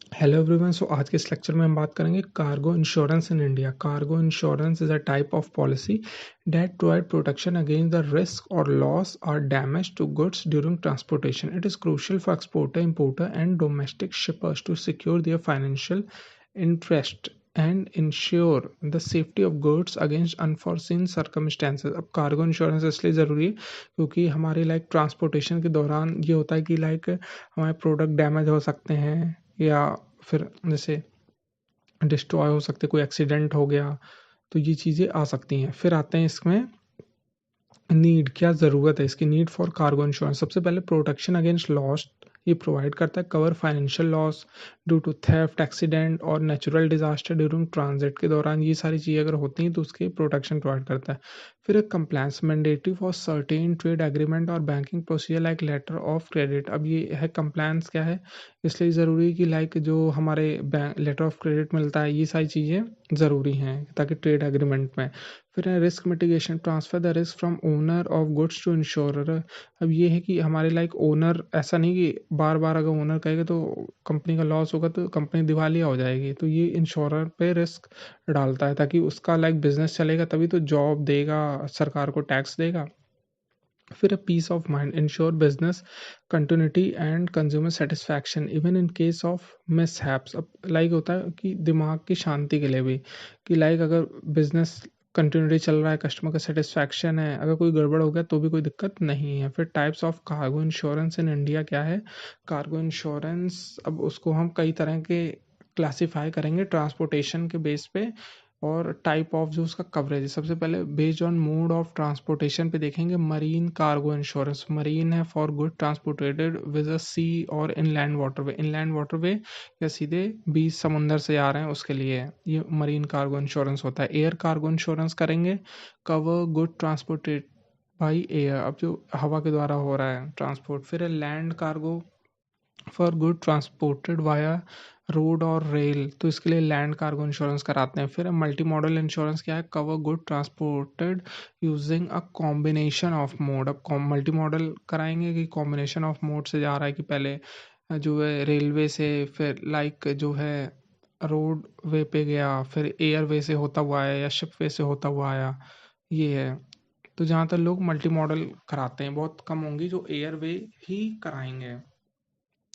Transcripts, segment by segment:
Hello everyone. आज के इस लेक्चर में हम बात करेंगे cargo insurance in India. Cargo insurance is a type of policy that provide protection against the risk और लॉस और damage to goods during transportation. It is crucial for exporter, importer and domestic shippers to secure their financial interest and ensure the safety of goods against unforeseen circumstances. अब cargo insurance इसलिए ज़रूरी है क्योंकि हमारी transportation के दौरान ये होता है कि हमारे प्रोडक्ट डैमेज हो सकते हैं या फिर जैसे डिस्ट्रॉय हो सकते, कोई एक्सीडेंट हो गया, तो ये चीज़ें आ सकती हैं। फिर आते हैं इसमें नीड, क्या ज़रूरत है इसकी। नीड फॉर कार्गो इंश्योरेंस, सबसे पहले प्रोटेक्शन अगेंस्ट लॉस ये प्रोवाइड करता है। Cover financial loss due to theft, accident और नेचुरल डिजास्टर ड्यूरिंग ट्रांजिट के दौरान, ये सारी चीज़ें अगर होती हैं तो उसके प्रोटेक्शन प्रोवाइड करता है। फिर एक compliance mandatory for certain trade agreement और banking procedure like letter of credit. अब ये है कंप्लायंस क्या है, इसलिए ज़रूरी है कि जो हमारे बैंक लेटर ऑफ क्रेडिट मिलता है, ये सारी चीज़ें ज़रूरी हैं ताकि ट्रेड एग्रीमेंट में। फिर है risk mitigation, transfer the risk from owner of goods to insurer. अब ये है कि हमारे ओनर, ऐसा नहीं कि बार बार अगर ओनर कहेगा तो कंपनी का लॉस होगा तो कंपनी दिवालिया हो जाएगी, तो ये इंश्योरर पे रिस्क डालता है ताकि उसका बिजनेस चलेगा, तभी तो जॉब देगा, सरकार को टैक्स देगा। फिर peace of mind, ensure business continuity and consumer satisfaction even in case of mishaps. अब होता है कि दिमाग की शांति के लिए भी, कि अगर बिजनेस कंटिन्यूटी चल रहा है, कस्टमर का सेटिस्फैक्शन है, अगर कोई गड़बड़ हो गया तो भी कोई दिक्कत नहीं है। फिर types of cargo insurance in India क्या है। कार्गो इंश्योरेंस, अब उसको हम कई तरह के क्लासिफाई करेंगे ट्रांसपोर्टेशन के बेस पे, और टाइप ऑफ जो उसका कवरेज है। सबसे पहले based on mode of transportation पे देखेंगे। मरीन कार्गो इंश्योरेंस, मरीन है for good transported with a sea और इनलैंड वाटरवे। इनलैंड वाटरवे या सीधे बीच समुंदर से आ रहे हैं उसके लिए ये मरीन कार्गो इंश्योरेंस होता है। एयर कार्गो इंश्योरेंस करेंगे, cover good transported by air, अब जो हवा के द्वारा हो रहा है ट्रांसपोर्ट। फिर है land cargo for good transported via road और रेल, तो इसके लिए लैंड कार्गो इंश्योरेंस कराते हैं। फिर मल्टी मॉडल इंश्योरेंस क्या है, cover good transported using a combination of mode. अब मल्टी मॉडल कराएंगे कि कॉम्बिनेशन ऑफ मोड से जा रहा है, कि पहले जो है रेलवे से, फिर जो है रोड वे पे गया, फिर एयर वे से होता हुआ आया या शिप वे से होता हुआ आया, ये है। तो जहाँ तक लोग मल्टी मॉडल कराते हैं, बहुत कम होंगी जो एयर वे ही कराएंगे।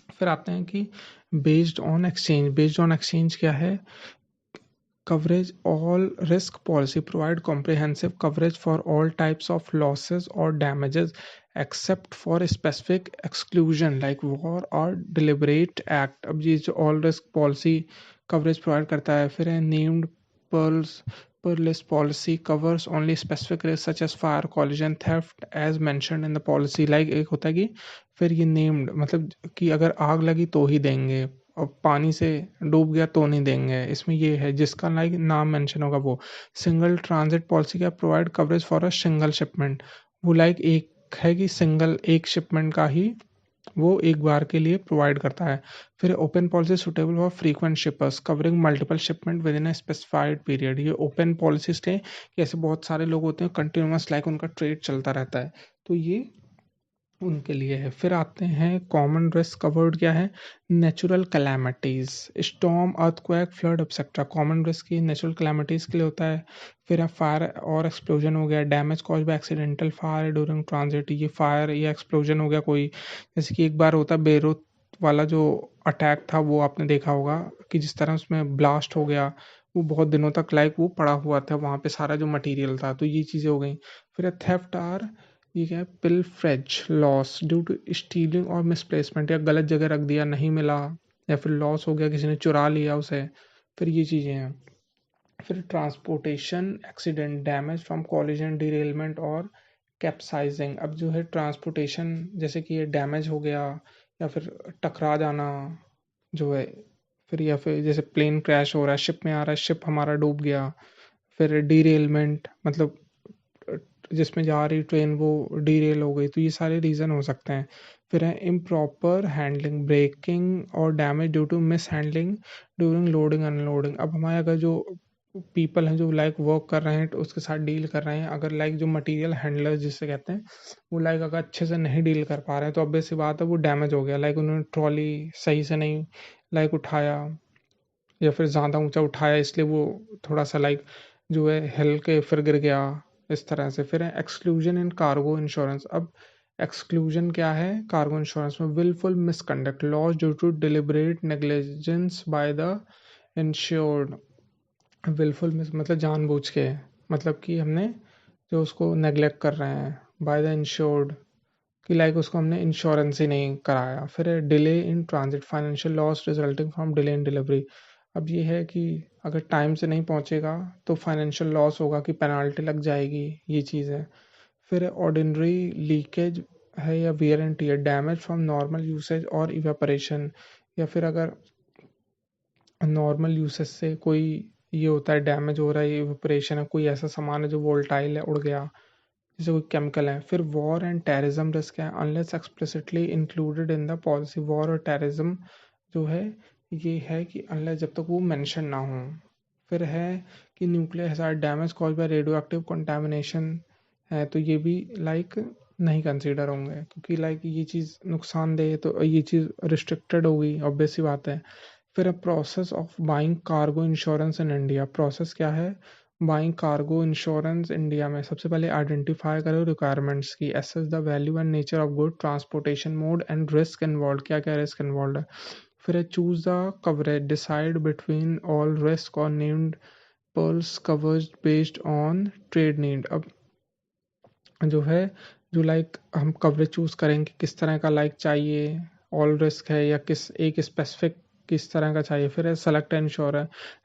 फिर आते हैं कि based on exchange. Based on exchange क्या है, coverage all risk policy provide comprehensive coverage for all types of losses or damages except for specific exclusion like war or deliberate act। अब ये जो all risk policy coverage provide करता है। फिर है named pearls per list policy covers only specific risks such as fire, collision, theft as mentioned in the policy। एक होता है कि फिर ये named मतलब कि अगर आग लगी तो ही देंगे, और पानी से डूब गया तो नहीं देंगे, इसमें ये है जिसका नाम मेंशन होगा वो। सिंगल ट्रांजिट पॉलिसी का provide coverage for a single shipment, वो एक है कि सिंगल एक शिपमेंट का ही वो एक बार के लिए प्रोवाइड करता है। फिर open policy suitable for frequent shippers covering multiple shipment with in a specified period. ये ओपन पॉलिसीज थे कि ऐसे बहुत सारे लोग होते हैं कंटिन्यूस, उनका ट्रेड चलता रहता है, तो ये उनके लिए है। फिर आते हैं कॉमन रिस्क कवर्ड क्या है, natural calamities, storm, earthquake, flood etcetera. Common risk की नेचुरल कैलामिटीज के लिए होता है। फिर है फायर और एक्सप्लोजन हो गया, damage cause by accidental fire during transit. ये फायर या एक्सप्लोजन हो गया कोई, जैसे कि एक बार होता बेरूत वाला जो अटैक था, वो आपने देखा होगा कि जिस तरह उसमें ब्लास्ट हो गया, वो बहुत दिनों तक वो पड़ा हुआ था वहाँ पे सारा जो मटेरियल था, तो ये चीज़ें हो गई। फिर थेफ्ट आर, ये क्या है, pilferage loss due to stealing और मिसप्लेसमेंट, या गलत जगह रख दिया नहीं मिला, या फिर लॉस हो गया किसी ने चुरा लिया उसे, फिर ये चीज़ें हैं। फिर transportation accident, damage from collision, derailment और कैप्साइजिंग। अब जो है ट्रांसपोर्टेशन, जैसे कि ये डैमेज हो गया या फिर टकरा जाना जो है, फिर या फिर जैसे प्लेन क्रैश हो रहा है, शिप में आ रहा है, शिप हमारा डूब गया। फिर डीरेलमेंट मतलब जिसमें जा रही ट्रेन वो डीरेल हो गई, तो ये सारे रीज़न हो सकते हैं। फिर है इम्प्रॉपर हैंडलिंग, ब्रेकिंग और damage due to mishandling during loading unloading. अब हमारे अगर जो पीपल हैं जो वर्क कर रहे हैं तो उसके साथ डील कर रहे हैं, अगर जो मटेरियल हैंडलर जिससे कहते हैं, वो अगर अच्छे से नहीं डील कर पा रहे हैं तो ऑब्वियस सी बात है वो डैमेज हो गया। उन्होंने ट्रॉली सही से नहीं लाइक उठाया या फिर ज़्यादा ऊंचा उठाया इसलिए वो थोड़ा सा लाइक जो है हिल के फिर गिर गया, इस तरह से। फिर है एक्सक्लूजन इन कार्गो इंश्योरेंस। अब एक्सक्लूजन क्या है कार्गो इंश्योरेंस में? Wilful misconduct, loss due to deliberate negligence by the insured. Wilful mis मतलब जानबूझ के, मतलब कि हमने जो उसको नेग्लेक्ट कर रहे हैं, बाय द इंश्योर्ड कि लाइक उसको हमने इंश्योरेंस ही नहीं कराया। फिर delay in transit, financial loss resulting from delay in delivery. अब ये है कि अगर टाइम से नहीं पहुंचेगा तो फाइनेंशियल लॉस होगा कि पेनाल्टी लग जाएगी, ये चीज़ है। फिर ऑर्डिनरी लीकेज है या wear and tear, damage from normal usage और इवेपोरेशन, या फिर अगर नॉर्मल यूसेज से कोई ये होता है डैमेज हो रहा है, इवेपोरेशन है, कोई ऐसा सामान है जो वोल्टाइल है उड़ गया, जैसे कोई केमिकल है। फिर वॉर एंड टेररिज्म रिस्क है, unless explicitly included in the policy. War और टेररिज्म जो है ये है कि अनलेस जब तक वो मेंशन ना हो। फिर है कि nuclear hazard, damage cause by radio active contamination है, तो ये भी लाइक नहीं कंसीडर होंगे क्योंकि लाइक ये चीज़ नुकसानदेह है, तो ये चीज़ रिस्ट्रिक्टेड होगी, ऑब्वियस सी बात है। फिर process of buying cargo insurance in India. Process क्या है बाइंग कार्गो इंश्योरेंस इंडिया में? सबसे पहले आइडेंटिफाई करो रिक्वायरमेंट्स की, assess the value and nature of good, transportation mode and risk involve, क्या क्या रिस्क इन्वॉल्व है। फिर choose the coverage, decide between all risk और named perils covered based on trade need. अब जो है जो लाइक हम कवरेज चूज करेंगे किस तरह का लाइक चाहिए, ऑल रिस्क है या किस एक स्पेसिफिक किस तरह का चाहिए। फिर है select ensure,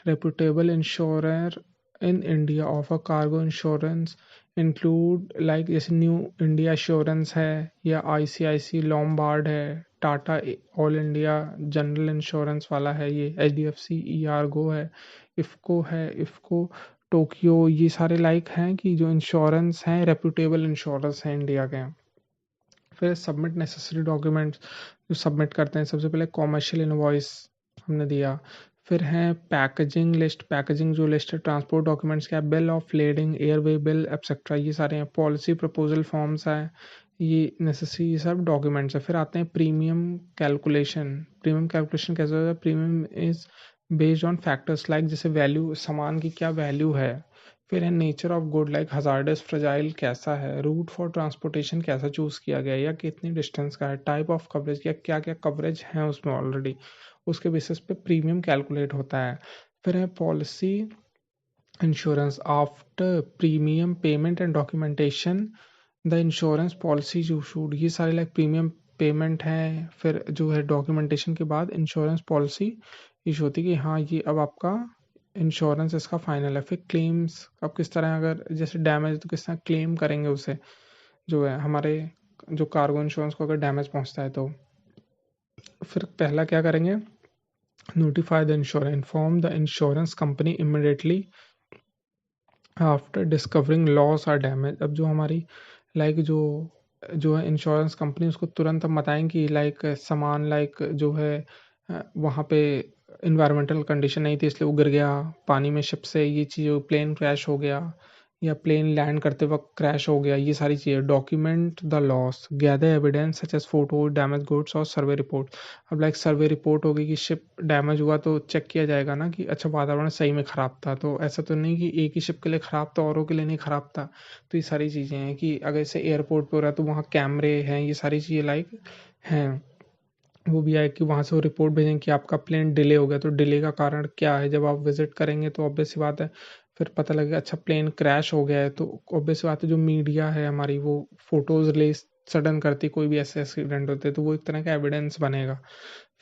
reputable insurer in India offer cargo insurance include like जैसे न्यू इंडिया एश्योरेंस है या आईसीआईसी लॉम्बार्ड है, Tata all India general insurance वाला है, ये एचडीएफसी ईआरगो है इफ़को टोक्यो, ये सारे लाइक हैं कि जो इंश्योरेंस हैं रेप्यूटेबल इंश्योरेंस हैं इंडिया के। फिर सबमिट नेसेसरी डॉक्यूमेंट्स जो सबमिट करते हैं, सबसे पहले कॉमर्शियल इनवॉइस हमने दिया। फिर है पैकेजिंग लिस्ट, पैकेजिंग जो लिस्ट है, ट्रांसपोर्ट डॉक्यूमेंट्स क्या है, bill of lading, airway bill etcetera, ये सारे हैं। पॉलिसी प्रपोजल फॉर्म्स है, ये नेसेसरी ये सब डॉक्यूमेंट्स है। फिर आते हैं प्रीमियम कैलकुलेशन। प्रीमियम कैलकुलेशन कैसे होता है? Premium is based on factors like जैसे वैल्यू, सामान की क्या वैल्यू है। फिर है nature of good like hazardous fragile कैसा है, रूट फॉर ट्रांसपोर्टेशन कैसा चूज किया गया या कितनी डिस्टेंस का है, टाइप ऑफ कवरेज क्या क्या क्या कवरेज है उसमें ऑलरेडी, उसके बेसिस पे प्रीमियम कैलकुलेट होता है। फिर है policy insurance after premium payment and documentation the insurance policy जो शूड, ये सारे लाइक प्रीमियम पेमेंट है, फिर जो है डॉक्यूमेंटेशन के बाद इंश्योरेंस पॉलिसी इशू होती है कि हाँ ये अब आपका इंश्योरेंस इसका फाइनल है। फिर क्लेम्स अब किस तरह, अगर जैसे डैमेज तो किस तरह क्लेम करेंगे उसे, जो है हमारे जो कार्गो इंश्योरेंस को अगर डैमेज पहुंचता है तो। फिर पहला क्या करेंगे, notify the insurance, inform the insurance company immediately after discovering loss और डैमेज। अब जो हमारी लाइक जो है इंश्योरेंस कंपनी, उसको तुरंत हम बताएं कि लाइक सामान लाइक जो है वहाँ पे इन्वायरमेंटल कंडीशन नहीं थी इसलिए वो गिर गया पानी में शिप से, ये चीज़ प्लेन क्रैश हो गया या प्लेन लैंड करते वक्त क्रैश हो गया, ये सारी चीज़ें। Document the loss, gather evidence such as photo damage goods और सर्वे रिपोर्ट। अब लाइक सर्वे रिपोर्ट होगी कि शिप डैमेज हुआ तो चेक किया जाएगा ना कि अच्छा वातावरण सही में ख़राब था, तो ऐसा तो नहीं कि एक ही शिप के लिए ख़राब था औरों के लिए नहीं ख़राब था। तो ये सारी चीज़ें हैं कि अगर जैसे एयरपोर्ट पे हो रहा है तो वहाँ कैमरे हैं, ये सारी चीज़ें लाइक हैं। वो भी आए कि वहाँ से वो रिपोर्ट भेजें कि आपका प्लेन डिले हो गया, तो डिले का कारण क्या है। जब आप विजिट करेंगे तो ऑब्वियस सी बात है फिर पता लगेगा अच्छा प्लेन क्रैश हो गया है, तो ऑब्वियस सी बात है जो मीडिया है हमारी वो फोटोज रिलीज सडन करती कोई भी ऐसे एक्सीडेंट होते हैं, तो वो एक तरह का एविडेंस बनेगा।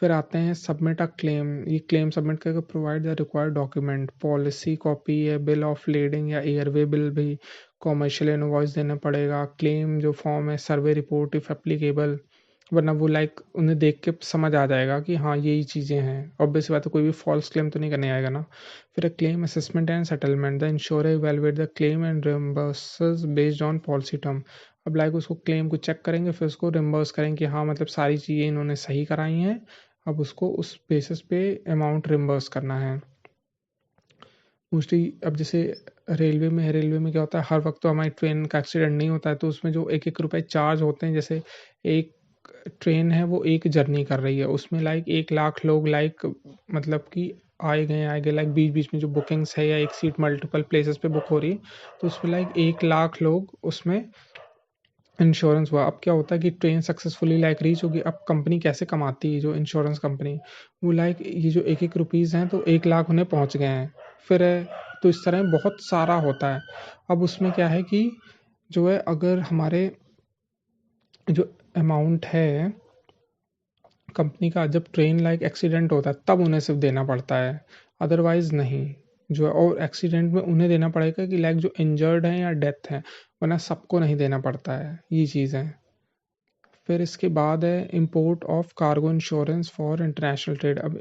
फिर आते हैं सबमिट अ क्लेम, ये क्लेम सबमिट करके provide the required document, policy copy है, बिल ऑफ लेडिंग या एयरवे बिल भी, कॉमर्शियल इनवॉइस देना पड़ेगा, क्लेम जो फॉर्म है, सर्वे रिपोर्ट इफ एप्लीकेबल, वरना वो लाइक उन्हें देख के समझ आ जाएगा कि हाँ यही चीज़ें हैं, ऑब्वियस बात है कोई भी फॉल्स क्लेम तो नहीं करने आएगा ना। फिर claim assessment and settlement, the insure evaluate the claim and reimburses based on policy term. अब लाइक उसको क्लेम को चेक करेंगे फिर उसको रिम्बर्स करेंगे कि हाँ मतलब सारी चीज़ें इन्होंने सही कराई हैं, अब उसको उस बेसिस पे अमाउंट रिम्बर्स करना है। मोस्टली अब जैसे रेलवे में है, रेलवे में क्या होता है हर वक्त तो हमारी ट्रेन का एक्सीडेंट नहीं होता है, तो उसमें जो एक एक रुपये चार्ज होते हैं, जैसे एक ट्रेन है वो एक जर्नी कर रही है, उसमें लाइक 1 लाख लोग लाइक मतलब कि आए गए लाइक बीच बीच में जो बुकिंग्स है या एक सीट मल्टीपल प्लेसेस पे बुक हो रही है, तो उसमें लाइक 1 लाख लोग उसमें इंश्योरेंस हुआ। अब क्या होता है कि ट्रेन सक्सेसफुली लाइक रीच होगी। अब कंपनी कैसे कमाती है, जो इंश्योरेंस कंपनी, वो लाइक ये जो एक एक रुपीज़ हैं तो 1 लाख उन्हें पहुंच गए हैं। फिर तो इस तरह बहुत सारा होता है। अब उसमें क्या है कि जो है अगर हमारे जो अमाउंट है कंपनी का, जब ट्रेन लाइक एक्सीडेंट होता है तब उन्हें सिर्फ देना पड़ता है, अदरवाइज नहीं। जो है और एक्सीडेंट में उन्हें देना पड़ेगा कि लाइक जो इंजर्ड हैं या डेथ है, वरना सबको नहीं देना पड़ता है। ये चीज़ है। फिर इसके बाद है import of cargo insurance for international trade. अब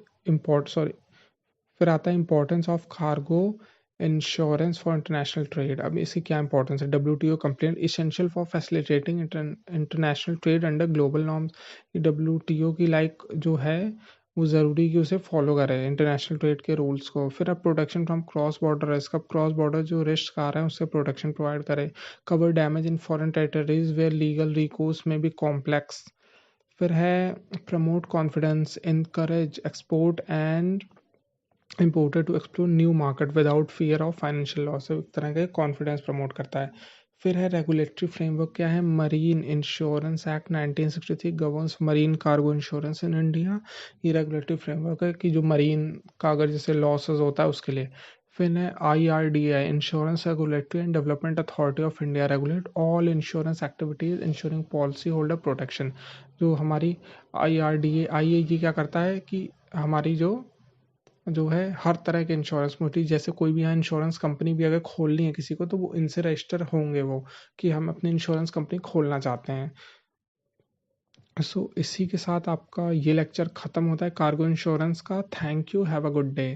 फिर आता है importance of cargo insurance for international trade. अब इसकी क्या इंपॉर्टेंस है? WTO complaint essential for facilitating international trade under global norms. WTO की लाइक जो है वो ज़रूरी कि उसे फॉलो करे इंटरनेशनल ट्रेड के रूल्स को। फिर अब protection from cross border risk. अब क्रॉस बॉर्डर जो रिस्क आ रहा है उससे प्रोटेक्शन प्रोवाइड करे। Cover damage in foreign territories where legal recourse may be complex. फिर है promote confidence, encourage export and importer to explore new market without fear of financial loss. एक तरह का कॉन्फिडेंस प्रमोट करता है। फिर है रेगुलेटरी फ्रेमवर्क। क्या है? Marine insurance act 1963 governs marine cargo insurance in India. ये रेगुलेटरी फ्रेमवर्क है कि जो मरीन का अगर जैसे लॉसेस होता है उसके लिए। फिर है IRDAI insurance regulatory and development authority of India, regulate all insurance activities ensuring policy holder protection. जो हमारी IRDAI है ये क्या करता है कि हमारी जो है हर तरह के इंश्योरेंस मोटी, जैसे कोई भी यहाँ इंश्योरेंस कंपनी भी अगर खोलनी है किसी को तो वो इनसे रजिस्टर होंगे वो कि हम अपनी इंश्योरेंस कंपनी खोलना चाहते हैं। सो इसी के साथ आपका ये लेक्चर ख़त्म होता है कार्गो इंश्योरेंस का। Thank you, have a good day.